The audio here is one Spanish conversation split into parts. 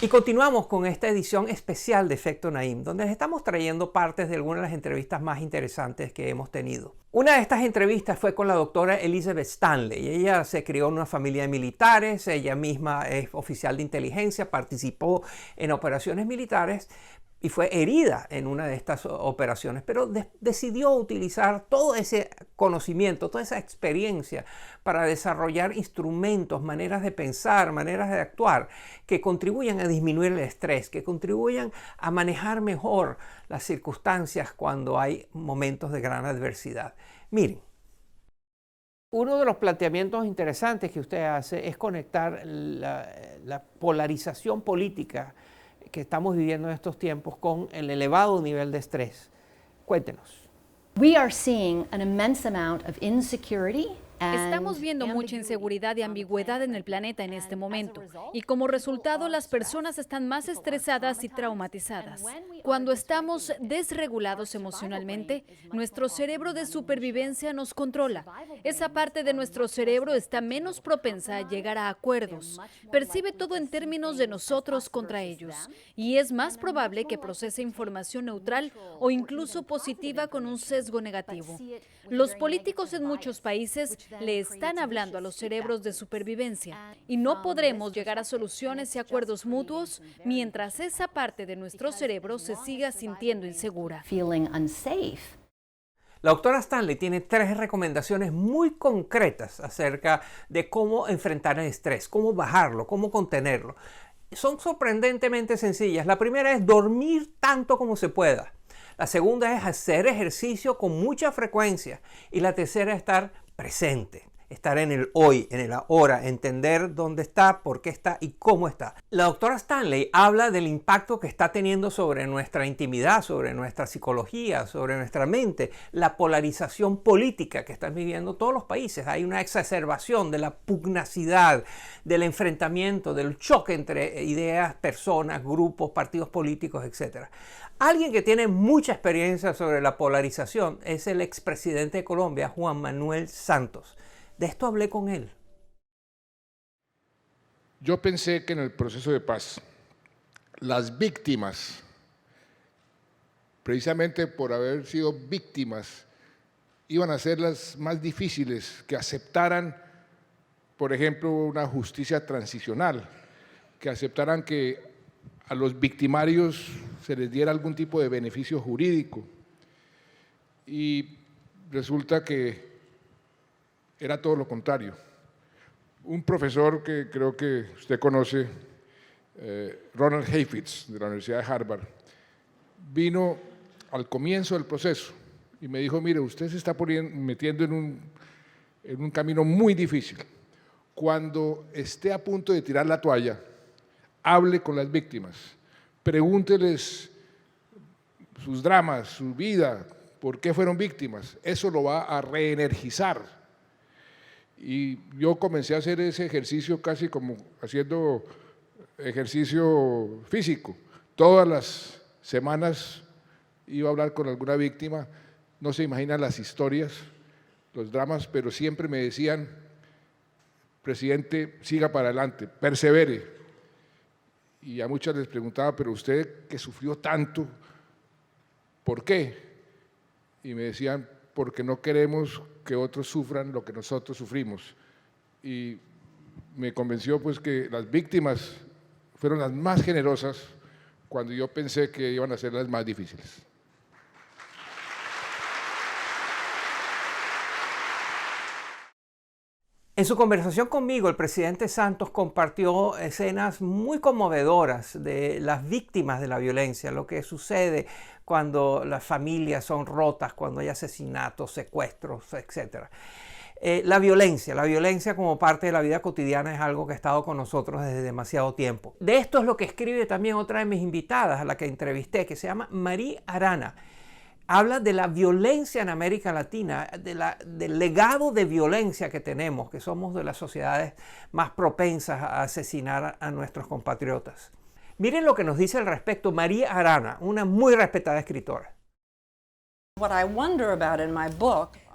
Y continuamos con esta edición especial de Efecto Naim, donde les estamos trayendo partes de algunas de las entrevistas más interesantes que hemos tenido. Una de estas entrevistas fue con la doctora Elizabeth Stanley. Ella se crió en una familia de militares, ella misma es oficial de inteligencia, participó en operaciones militares y fue herida en una de estas operaciones, pero decidió utilizar todo ese conocimiento, toda esa experiencia para desarrollar instrumentos, maneras de pensar, maneras de actuar que contribuyan a disminuir el estrés, que contribuyan a manejar mejor las circunstancias cuando hay momentos de gran adversidad. Miren, uno de los planteamientos interesantes que usted hace es conectar la polarización política que estamos viviendo en estos tiempos con el elevado nivel de estrés. Cuéntenos. We are seeing an immense amount of insecurity. Estamos viendo mucha inseguridad y ambigüedad en el planeta en este momento, y como resultado las personas están más estresadas y traumatizadas. Cuando estamos desregulados emocionalmente, nuestro cerebro de supervivencia nos controla. Esa parte de nuestro cerebro está menos propensa a llegar a acuerdos, percibe todo en términos de nosotros contra ellos, y es más probable que procese información neutral o incluso positiva con un sesgo negativo. Los políticos en muchos países le están hablando a los cerebros de supervivencia y no podremos llegar a soluciones y acuerdos mutuos mientras esa parte de nuestro cerebro se siga sintiendo insegura. La doctora Stanley tiene 3 recomendaciones muy concretas acerca de cómo enfrentar el estrés, cómo bajarlo, cómo contenerlo. Son sorprendentemente sencillas. La primera es dormir tanto como se pueda. La segunda es hacer ejercicio con mucha frecuencia. Y la tercera es estar presente, estar en el hoy, en el ahora, entender dónde está, por qué está y cómo está. La doctora Stanley habla del impacto que está teniendo sobre nuestra intimidad, sobre nuestra psicología, sobre nuestra mente, la polarización política que están viviendo todos los países. Hay una exacerbación de la pugnacidad, del enfrentamiento, del choque entre ideas, personas, grupos, partidos políticos, etc. Alguien que tiene mucha experiencia sobre la polarización es el expresidente de Colombia, Juan Manuel Santos. De esto hablé con él. Yo pensé que en el proceso de paz, las víctimas, precisamente por haber sido víctimas, iban a ser las más difíciles, que aceptaran, por ejemplo, una justicia transicional, que aceptaran que a los victimarios se les diera algún tipo de beneficio jurídico. Y resulta que era todo lo contrario. Un profesor que creo que usted conoce, Ronald Heifetz, de la Universidad de Harvard, vino al comienzo del proceso y me dijo, mire, usted se está metiendo en un camino muy difícil. Cuando esté a punto de tirar la toalla, hable con las víctimas, pregúnteles sus dramas, su vida, por qué fueron víctimas. Eso lo va a reenergizar. Y yo comencé a hacer ese ejercicio casi como haciendo ejercicio físico. Todas las semanas iba a hablar con alguna víctima, no se imaginan las historias, los dramas, pero siempre me decían, presidente, siga para adelante, persevere. Y a muchas les preguntaba, pero usted que sufrió tanto, ¿por qué? Y me decían, porque no queremos que otros sufran lo que nosotros sufrimos. Y me convenció pues que las víctimas fueron las más generosas cuando yo pensé que iban a ser las más difíciles. En su conversación conmigo, el presidente Santos compartió escenas muy conmovedoras de las víctimas de la violencia, lo que sucede cuando las familias son rotas, cuando hay asesinatos, secuestros, etc. La violencia como parte de la vida cotidiana es algo que ha estado con nosotros desde demasiado tiempo. De esto es lo que escribe también otra de mis invitadas, a la que entrevisté, que se llama María Arana. Habla de la violencia en América Latina, del legado de violencia que tenemos, que somos de las sociedades más propensas a asesinar a nuestros compatriotas. Miren lo que nos dice al respecto María Arana, una muy respetada escritora.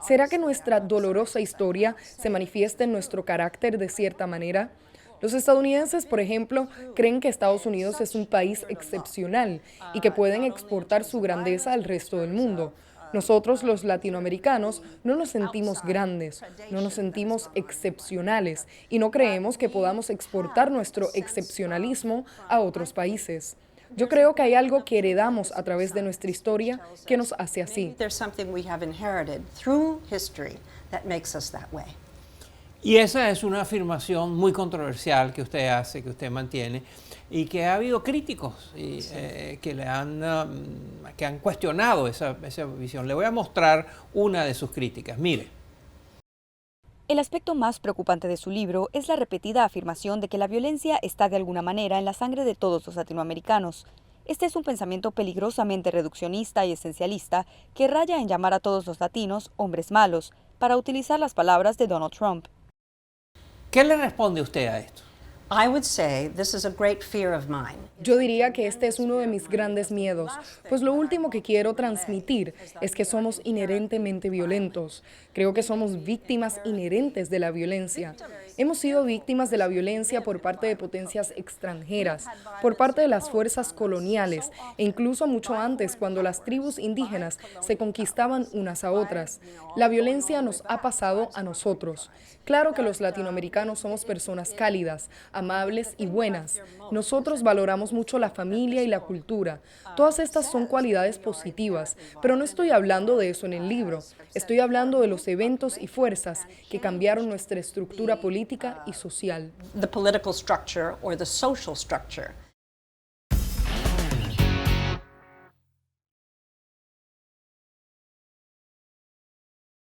¿Será que nuestra dolorosa historia se manifiesta en nuestro carácter de cierta manera? Los estadounidenses, por ejemplo, creen que Estados Unidos es un país excepcional y que pueden exportar su grandeza al resto del mundo. Nosotros, los latinoamericanos, no nos sentimos grandes, no nos sentimos excepcionales y no creemos que podamos exportar nuestro excepcionalismo a otros países. Yo creo que hay algo que heredamos a través de nuestra historia que nos hace así. Y esa es una afirmación muy controversial que usted hace, que usted mantiene, y que ha habido críticos que han cuestionado esa visión. Le voy a mostrar una de sus críticas. Mire. El aspecto más preocupante de su libro es la repetida afirmación de que la violencia está de alguna manera en la sangre de todos los latinoamericanos. Este es un pensamiento peligrosamente reduccionista y esencialista que raya en llamar a todos los latinos hombres malos, para utilizar las palabras de Donald Trump. ¿Qué le responde usted a esto? Yo diría que este es uno de mis grandes miedos, pues lo último que quiero transmitir es que somos inherentemente violentos. Creo que somos víctimas inherentes de la violencia. Hemos sido víctimas de la violencia por parte de potencias extranjeras, por parte de las fuerzas coloniales e incluso mucho antes, cuando las tribus indígenas se conquistaban unas a otras. La violencia nos ha pasado a nosotros. Claro que los latinoamericanos somos personas cálidas, amables y buenas. Nosotros valoramos mucho la familia y la cultura. Todas estas son cualidades positivas, pero no estoy hablando de eso en el libro. Estoy hablando de los eventos y fuerzas que cambiaron nuestra estructura política y social. The political structure or the social structure